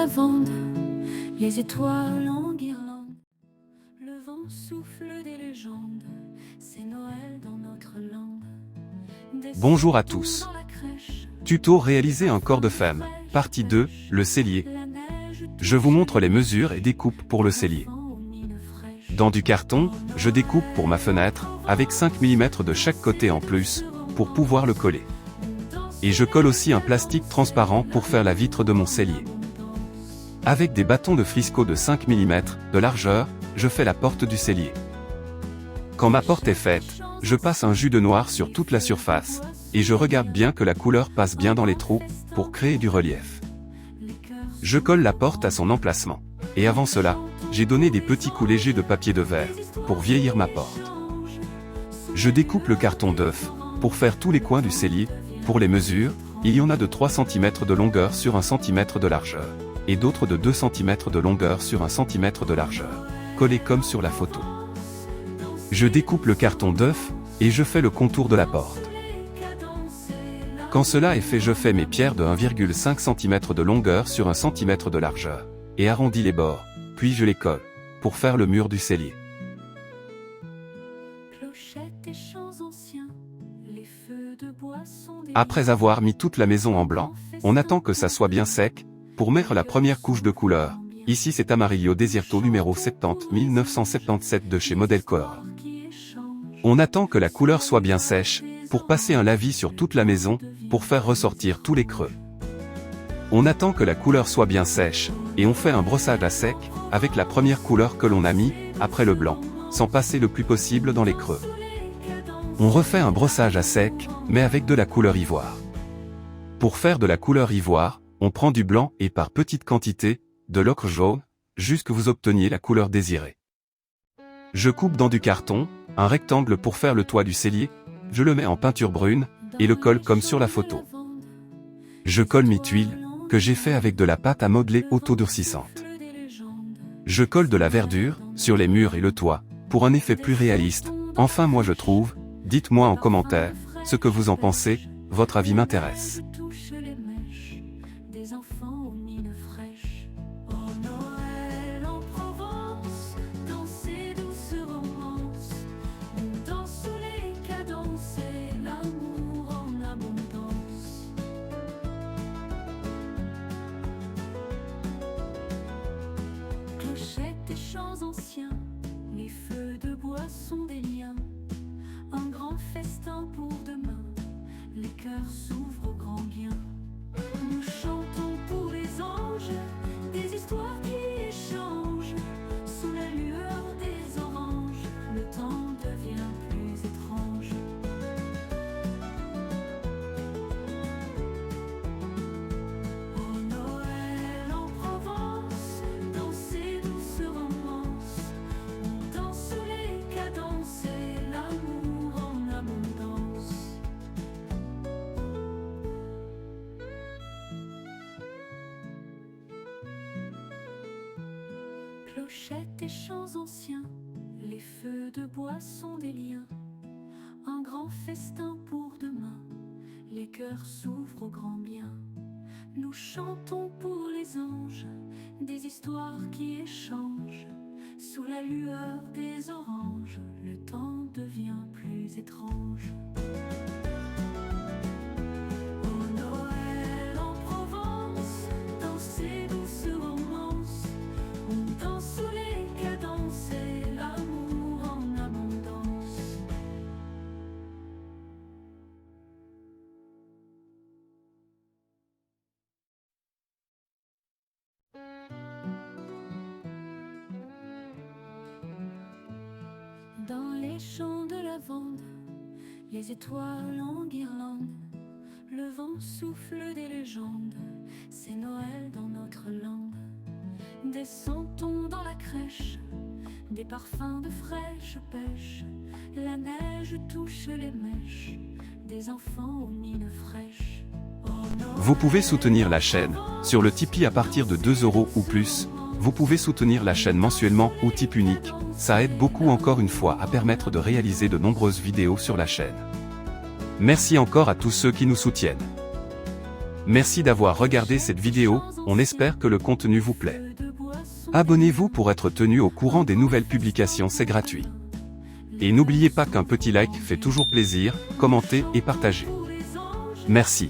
lavande, les étoiles en guirlande. Le vent souffle des légendes, c'est Noël dans notre lande. Bonjour à tous. Tuto réaliser un corps de femme, partie 2, le cellier. Je vous montre les mesures et découpes pour le cellier. Dans du carton, je découpe pour ma fenêtre, avec 5 mm de chaque côté en plus, pour pouvoir le coller. Et je colle aussi un plastique transparent pour faire la vitre de mon cellier. Avec des bâtons de Frisco de 5 mm de largeur, je fais la porte du cellier. Quand ma porte est faite, je passe un jus de noir sur toute la surface, et je regarde bien que la couleur passe bien dans les trous, pour créer du relief. Je colle la porte à son emplacement. Et avant cela, j'ai donné des petits coups légers de papier de verre, pour vieillir ma porte. Je découpe le carton d'œuf, pour faire tous les coins du cellier. Pour les mesures, il y en a de 3 cm de longueur sur 1 cm de largeur, et d'autres de 2 cm de longueur sur 1 cm de largeur, collés comme sur la photo. Je découpe le carton d'œuf, et je fais le contour de la porte. Quand cela est fait, je fais mes pierres de 1,5 cm de longueur sur 1 cm de largeur, et arrondis les bords, puis je les colle, pour faire le mur du cellier. Après avoir mis toute la maison en blanc, on attend que ça soit bien sec, pour mettre la première couche de couleur. Ici c'est Amarillo Desierto numéro 70 1977 de chez Model Color. On attend que la couleur soit bien sèche, pour passer un lavis sur toute la maison, pour faire ressortir tous les creux. On attend que la couleur soit bien sèche, et on fait un brossage à sec, avec la première couleur que l'on a mis, après le blanc, sans passer le plus possible dans les creux. On refait un brossage à sec, mais avec de la couleur ivoire. Pour faire de la couleur ivoire, on prend du blanc et par petite quantité, de l'ocre jaune, jusqu'à que vous obteniez la couleur désirée. Je coupe dans du carton, un rectangle pour faire le toit du cellier, je le mets en peinture brune, et le colle comme sur la photo. Je colle mes tuiles, que j'ai fait avec de la pâte à modeler auto-durcissante. Je colle de la verdure, sur les murs et le toit, pour un effet plus réaliste. Enfin moi je trouve, dites-moi en commentaire, ce que vous en pensez, votre avis m'intéresse. Clochettes et chants anciens, les feux de bois sont des liens. Un grand festin pour demain, les cœurs s'ouvrent au grand bien. Nous chantons pour les anges, des histoires qui échangent. Sous la lueur des oranges, le temps devient plus étrange. Oh Noël en Provence, dans ces douces romances, on danse sous les cadences et l'amour en abondance. Clochettes et chants anciens, les feux de bois sont des liens. Un grand festin pour demain, les cœurs s'ouvrent au grand bien. Nous chantons pour les anges, des histoires qui échangent. Sous la lueur des oranges, le temps devient plus étrange. Oh Noël en Provence, dans ces douces romances, on danse sous les cadences et l'amour en abondance. Dans les champs de lavande, les étoiles en guirlande. Le vent souffle des légendes, c'est Noël dans notre lande. Des santons dans la crèche, des parfums de fraîche pêche. La neige touche les mèches, des enfants aux mines fraîches. Oh Vous pouvez soutenir la chaîne, sur le Tipeee à partir de 2 € ou plus. Vous pouvez soutenir la chaîne mensuellement ou type unique, ça aide beaucoup encore une fois à permettre de réaliser de nombreuses vidéos sur la chaîne. Merci encore à tous ceux qui nous soutiennent. Merci d'avoir regardé cette vidéo, on espère que le contenu vous plaît. Abonnez-vous pour être tenu au courant des nouvelles publications, c'est gratuit. Et n'oubliez pas qu'un petit like fait toujours plaisir, commentez et partagez. Merci.